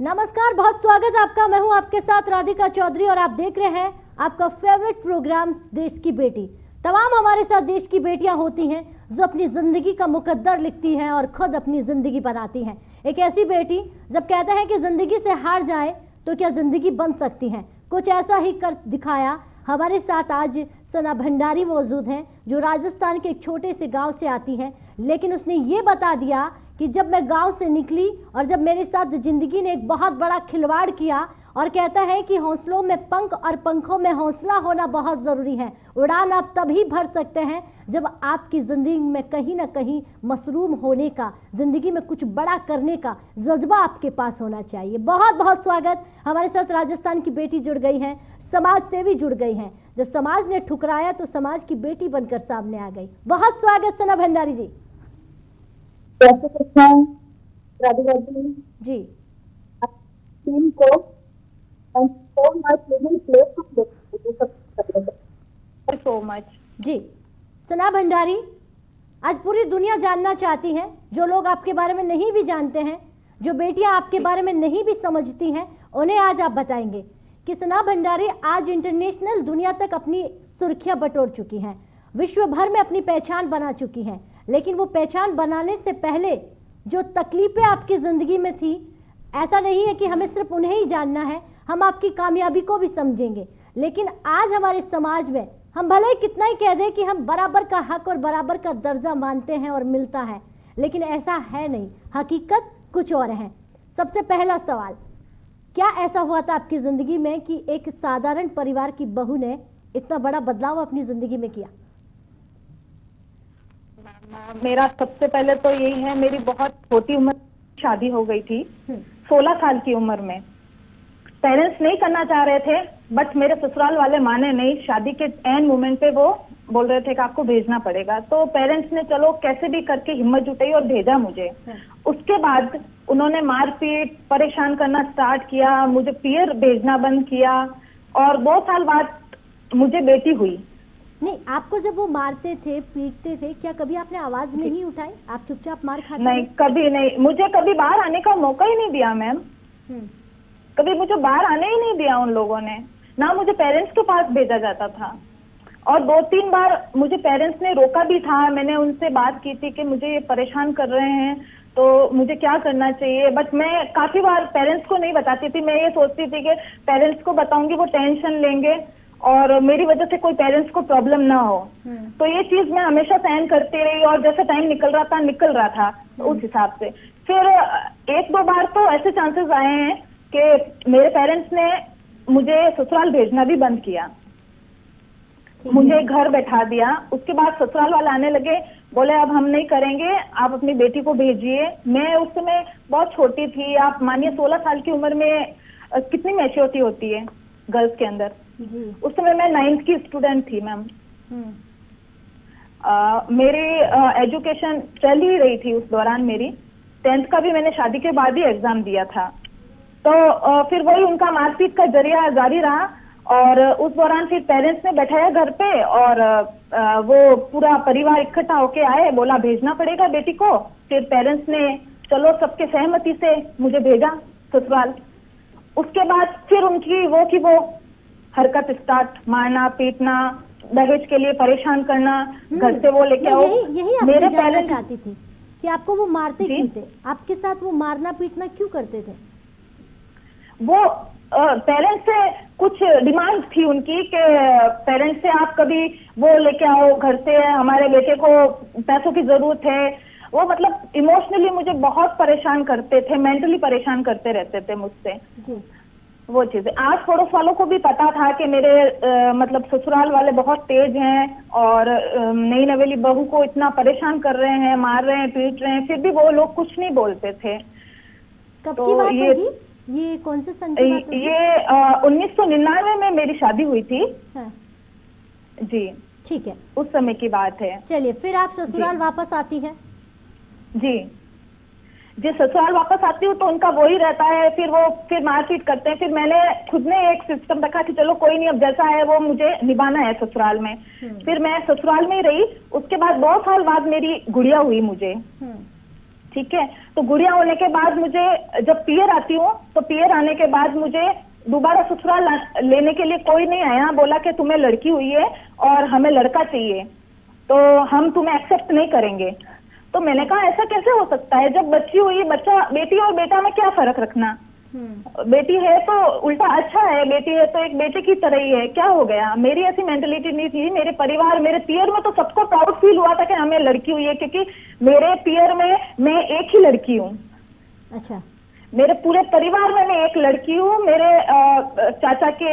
नमस्कार, बहुत स्वागत आपका। मैं हूं आपके साथ राधिका चौधरी और आप देख रहे हैं आपका फेवरेट प्रोग्राम देश की बेटी। तमाम हमारे साथ देश की बेटियां होती हैं जो अपनी जिंदगी का मुकद्दर लिखती हैं और खुद अपनी जिंदगी बनाती हैं। एक ऐसी बेटी जब कहते हैं कि जिंदगी से हार जाए तो क्या जिंदगी बन सकती है, कुछ ऐसा ही कर दिखाया। हमारे साथ आज सना भंडारी मौजूद हैं जो राजस्थान के एक छोटे से गांव से आती हैं, लेकिन उसने ये बता दिया कि जब मैं गांव से निकली और जब मेरे साथ जिंदगी ने एक बहुत बड़ा खिलवाड़ किया, और कहता है कि हौसलों में पंख और पंखों में हौसला होना बहुत ज़रूरी है। उड़ान आप तभी भर सकते हैं जब आपकी ज़िंदगी में कहीं ना कहीं मसरूम होने का, ज़िंदगी में कुछ बड़ा करने का जज्बा आपके पास होना चाहिए। बहुत बहुत स्वागत। हमारे साथ राजस्थान की बेटी जुड़ गई हैं, समाज सेवी जुड़ गई हैं। जब समाज ने ठुकराया तो समाज की बेटी बनकर सामने आ गई। बहुत स्वागत सना भंडारी जी। राधिका जी जी को so much जी। सना भंडारी, आज पूरी दुनिया जानना चाहती है, जो लोग आपके बारे में नहीं भी जानते हैं, जो बेटियां आपके बारे में नहीं भी समझती हैं, उन्हें आज आप बताएंगे कि सना भंडारी आज इंटरनेशनल दुनिया तक अपनी सुर्खियां बटोर चुकी हैं, विश्व भर में अपनी पहचान बना चुकी हैं। लेकिन वो पहचान बनाने से पहले जो तकलीफें आपकी ज़िंदगी में थी, ऐसा नहीं है कि हमें सिर्फ उन्हें ही जानना है, हम आपकी कामयाबी को भी समझेंगे। लेकिन आज हमारे समाज में हम भले ही कितना ही कह दें कि हम बराबर का हक और बराबर का दर्जा मानते हैं और मिलता है, लेकिन ऐसा है नहीं, हकीकत कुछ और है। सबसे पहला सवाल, क्या ऐसा हुआ था आपकी ज़िंदगी में कि एक साधारण परिवार की बहू ने इतना बड़ा बदलाव अपनी ज़िंदगी में किया? मेरा सबसे पहले तो यही है, मेरी बहुत छोटी उम्र शादी हो गई थी, 16 साल की उम्र में। पेरेंट्स नहीं करना चाह रहे थे, बट मेरे ससुराल वाले माने नहीं। शादी के एंड मोमेंट पे वो बोल रहे थे कि आपको भेजना पड़ेगा, तो पेरेंट्स ने चलो कैसे भी करके हिम्मत जुटाई और भेजा मुझे। उसके बाद उन्होंने मारपीट, परेशान करना स्टार्ट किया, मुझे पियर भेजना बंद किया, और 2 साल बाद मुझे बेटी हुई। नहीं, आपको जब वो मारते थे, पीटते थे, क्या कभी आपने आवाज नहीं उठाई? आप चुपचाप मार खाते? नहीं, कभी नहीं। मुझे कभी बाहर आने का मौका ही नहीं दिया मैम। कभी मुझे बाहर आने ही नहीं दिया उन लोगों ने, ना मुझे पेरेंट्स के पास भेजा जाता था। और 2-3 बार मुझे पेरेंट्स ने रोका भी था। मैंने उनसे बात की थी कि मुझे ये परेशान कर रहे हैं तो मुझे क्या करना चाहिए, बट मैं काफी बार पेरेंट्स को नहीं बताती थी। मैं ये सोचती थी कि पेरेंट्स को बताऊंगी वो टेंशन लेंगे और मेरी वजह से कोई पेरेंट्स को प्रॉब्लम ना हो। तो ये चीज मैं हमेशा सहन करती रही, और जैसे टाइम निकल रहा था तो उस हिसाब से फिर 1-2 बार तो ऐसे चांसेस आए हैं कि मेरे पेरेंट्स ने मुझे ससुराल भेजना भी बंद किया, मुझे घर बैठा दिया। उसके बाद ससुराल वाले आने लगे, बोले अब हम नहीं करेंगे, आप अपनी बेटी को भेजिए। मैं उस समय बहुत छोटी थी, आप मानिए 16 साल की उम्र में कितनी मैच्योरिटी होती है गर्ल्स के अंदर। उस समय मैं 9th की स्टूडेंट थी मैम। मेरी एजुकेशन चल ही रही थी उस दौरान। मेरी 10th का भी मैंने शादी के बाद ही एग्जाम दिया था। तो फिर वही उनका मारपीट का जरिया जारी रहा, और उस दौरान फिर पेरेंट्स ने बैठाया घर पे, और वो पूरा परिवार इकट्ठा होके आए, बोला भेजना पड़ेगा बेटी को। फिर पेरेंट्स ने चलो सबके सहमति से मुझे भेजा ससुराल। उसके बाद फिर उनकी वो हरकत स्टार्ट, मारना पीटना, दहेज के लिए परेशान करना, घर से वो लेके आओ। यही मेरे पेरेंट्स चाहती थी कि आपको वो मारते क्यों थे, आपके साथ वो मारना पीटना क्यों करते थे? वो पेरेंट्स से कुछ डिमांड थी उनकी कि पेरेंट्स से आप कभी वो लेके आओ घर से, हमारे बेटे को पैसों की जरूरत है। वो मतलब इमोशनली मुझे बहुत परेशान करते थे, मेंटली परेशान करते रहते थे मुझसे वो चीजें। आस पड़ोस वालों को भी पता था कि मेरे मतलब ससुराल वाले बहुत तेज हैं, और नई नवेली बहू को इतना परेशान कर रहे हैं, मार रहे हैं, पीट रहे हैं, फिर भी वो लोग कुछ नहीं बोलते थे। कब की बात होगी? ये कौन से सन की बात होगी? ये 1999 में मेरी शादी हुई थी। हाँ। जी ठीक है, उस समय की बात है। चलिए, फिर आप ससुराल वापस आती है? जी ससुराल वापस आती हूँ तो उनका वही रहता है, फिर मारपीट करते हैं। फिर मैंने खुद ने एक सिस्टम रखा कि चलो कोई नहीं, अब जैसा है वो मुझे निभाना है ससुराल में। फिर मैं ससुराल में ही रही। उसके बाद 2 साल बाद मेरी गुड़िया हुई मुझे। ठीक है। तो गुड़िया होने के बाद मुझे जब पीरियड आती हूँ तो पीरियड आने के बाद मुझे दोबारा ससुराल लेने के लिए कोई नहीं आया, बोला कि तुम्हें लड़की हुई है और हमें लड़का चाहिए तो हम तुम्हें एक्सेप्ट नहीं करेंगे। तो मैंने कहा ऐसा कैसे हो सकता है, जब बच्ची हुई, बच्चा, बेटी और बेटा में क्या फर्क रखना, बेटी है तो उल्टा अच्छा है, बेटी है तो एक बेटे की तरह ही है, क्या हो गया। मेरी ऐसी मेंटलिटी नहीं थी। मेरे परिवार, मेरे पियर में तो सबको प्राउड फील हुआ था कि हमें लड़की हुई है, क्योंकि मेरे पियर में मैं एक ही लड़की हूँ। अच्छा। मेरे पूरे परिवार में मैं एक लड़की हूँ। मेरे चाचा के,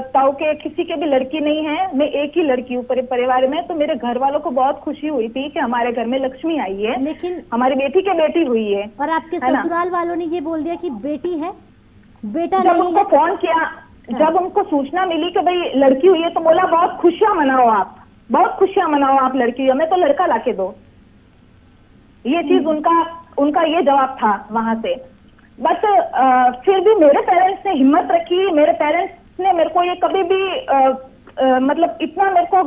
ताऊ के, किसी के भी लड़की नहीं है, मैं एक ही लड़की हूँ पूरे परिवार में। तो मेरे घर वालों को बहुत खुशी हुई थी कि हमारे घर में लक्ष्मी आई है, लेकिन हमारी बेटी के बेटी हुई है। और आपके ससुराल वालों ने ये बोल दिया कि बेटी है, बेटा जब नहीं उनको है। फोन किया, जब उनको सूचना मिली कि भाई लड़की हुई है तो बोला बहुत खुशियां मनाओ आप, बहुत खुशियां मनाओ आप, लड़की हमें तो लड़का लाके दो। ये चीज उनका ये जवाब था वहां से। बट फिर भी मेरे पेरेंट्स ने हिम्मत रखी। मेरे पेरेंट्स ने मेरे को ये कभी भी मतलब इतना मेरे को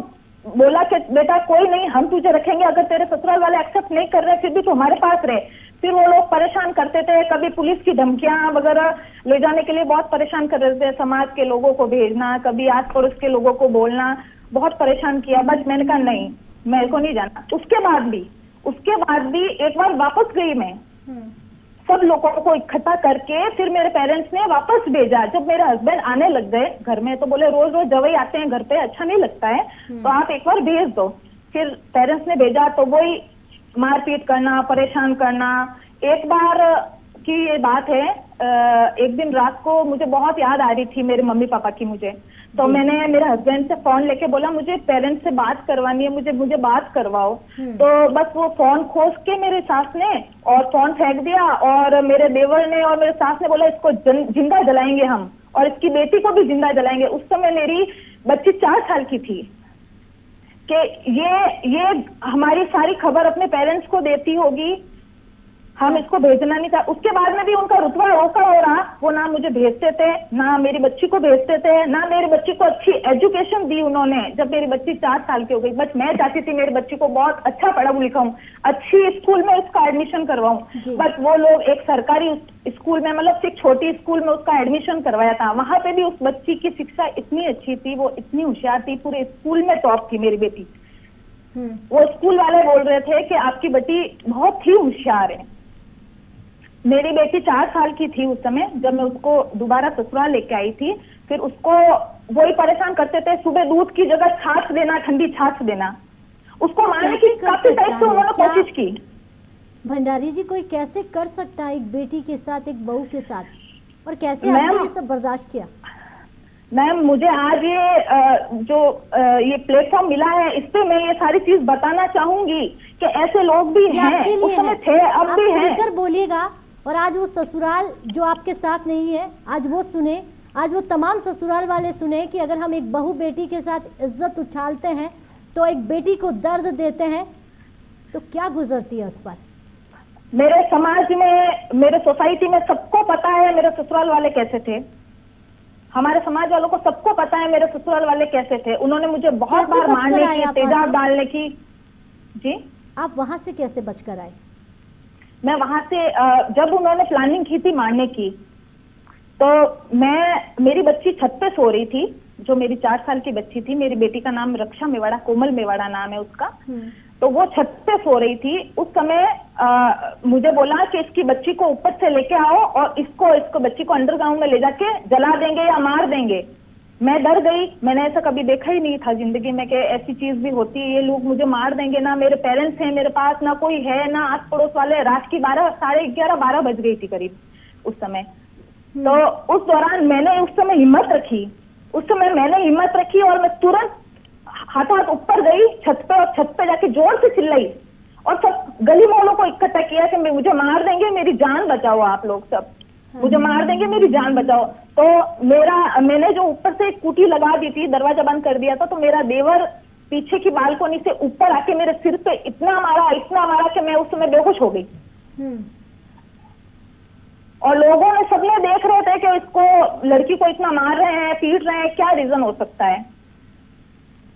बोला कि बेटा कोई नहीं, हम तुझे रखेंगे, अगर तेरे ससुराल वाले एक्सेप्ट नहीं कर रहे फिर भी तू हमारे पास रहे। फिर वो लोग परेशान करते थे, कभी पुलिस की धमकियां वगैरह ले जाने के लिए बहुत परेशान कर रहे थे, समाज के लोगों को भेजना, कभी आस पड़ोस के लोगों को बोलना, बहुत परेशान किया। बट मैंने कहा नहीं, मेरे को नहीं जाना। उसके बाद भी एक बार वापस गई मैं, सब लोगों को इकट्ठा करके फिर मेरे पेरेंट्स ने वापस भेजा। जब मेरे हस्बैंड आने लग गए घर में तो बोले रोज रोज जवाई आते हैं घर पे, अच्छा नहीं लगता है, तो आप एक बार भेज दो। फिर पेरेंट्स ने भेजा तो वही मारपीट करना, परेशान करना। एक बार की ये बात है, एक दिन रात को मुझे बहुत याद आ रही थी मेरे मम्मी पापा की मुझे, तो मैंने मेरे हस्बैंड से फोन लेके बोला मुझे पेरेंट्स से बात करवानी है, मुझे बात करवाओ। तो बस वो फोन खोस के मेरे सास ने और फोन फेंक दिया, और मेरे देवर ने और मेरे सास ने बोला इसको जिंदा जलाएंगे हम, और इसकी बेटी को भी जिंदा जलाएंगे। उस समय मेरी बच्ची 4 साल की थी कि ये हमारी सारी खबर अपने पेरेंट्स को देती होगी, हम इसको भेजना नहीं था। उसके बाद में भी उनका रुतबा रोका हो रहा, वो ना मुझे भेजते थे, ना मेरी बच्ची को भेजते थे, ना मेरी बच्ची को अच्छी एजुकेशन दी उन्होंने जब मेरी बच्ची 4 साल की हो गई। बट मैं चाहती थी मेरी बच्ची को बहुत अच्छा पढ़ा लिखाऊं, अच्छी स्कूल में उसका एडमिशन करवाऊं। बट वो लोग एक सरकारी स्कूल में, मतलब एक छोटी स्कूल में उसका एडमिशन करवाया था। वहां पे भी उस बच्ची की शिक्षा इतनी अच्छी थी, वो इतनी होशियार थी, पूरे स्कूल में टॉप थी मेरी बेटी। वो स्कूल वाले बोल रहे थे कि आपकी बेटी बहुत ही होशियार है। मेरी बेटी 4 साल की थी उस समय जब मैं उसको दोबारा ससुराल लेके आई थी। फिर उसको वही परेशान करते थे, सुबह दूध की जगह छाछ देना, ठंडी छाछ देना। उसको मारने की काफी टाइम से उन्होंने कोशिश की। भंडारी जी, कोई कैसे कर सकता है एक बेटी के साथ, एक बहू के साथ, और कैसे आपने ये सब बर्दाश्त किया? मैम मुझे आज ये प्लेटफॉर्म मिला है, इस पे मैं ये सारी चीज बताना चाहूंगी कि ऐसे लोग भी हैं, उस समय थे, अब भी हैं। बोलिएगा। और आज वो ससुराल जो आपके साथ नहीं है, आज वो सुने, आज वो तमाम ससुराल वाले सुने कि अगर हम एक बहू बेटी के साथ इज्जत उछालते हैं तो एक बेटी को दर्द देते हैं तो क्या गुजरती है उस पर। मेरे समाज में, मेरे सोसाइटी में सबको पता है मेरे ससुराल वाले कैसे थे। हमारे समाज वालों को सबको पता है मेरे ससुराल वाले कैसे थे। उन्होंने मुझे बहुत बार मारने की, तेजाब डालने की। जी, आप वहां से कैसे बचकर आए? मैं वहां से जब उन्होंने प्लानिंग की थी मारने की, तो मेरी बच्ची छत पे सो रही थी, जो मेरी 4 साल की बच्ची थी। मेरी बेटी का नाम रक्षा मेवाड़ा, कोमल मेवाड़ा नाम है उसका। तो वो छत पे सो रही थी। उस समय मुझे बोला कि इसकी बच्ची को ऊपर से लेके आओ और इसको बच्ची को अंडरग्राउंड में ले जाके जला देंगे या मार देंगे। मैं डर गई, मैंने ऐसा कभी देखा ही नहीं था जिंदगी में कि ऐसी चीज भी होती है, ये लोग मुझे मार देंगे। ना मेरे पेरेंट्स हैं मेरे पास, ना कोई है, ना आस पड़ोस वाले। रात की 11:30 बज गई थी करीब उस समय। तो उस दौरान मैंने उस समय हिम्मत रखी और मैं तुरंत हाथ ऊपर गई छत पे, और छत पे जाके जोर से चिल्लाई और सब गली मोहल्लों को इकट्ठा किया कि मुझे मार देंगे, मेरी जान बचाओ, आप लोग सब मुझे मार देंगे, मेरी जान बचाओ। तो मैंने जो ऊपर से कुटी लगा दी थी, दरवाजा बंद कर दिया था, तो मेरा देवर पीछे की बालकोनी से ऊपर आके मेरे सिर पे इतना मारा कि मैं उस समय बेहोश हो गई। और लोगों ने, सबने देख रहे थे कि इसको, लड़की को इतना मार रहे हैं, पीट रहे हैं, क्या रीजन हो सकता है।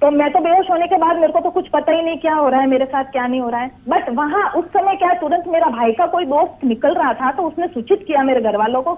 तो मैं तो बेहोश होने के बाद मेरे को तो कुछ पता ही नहीं क्या हो रहा है मेरे साथ, क्या नहीं हो रहा है। बट वहां उस समय क्या तुरंत मेरा भाई का कोई दोस्त निकल रहा था, तो उसने सूचित किया मेरे घर वालों को कि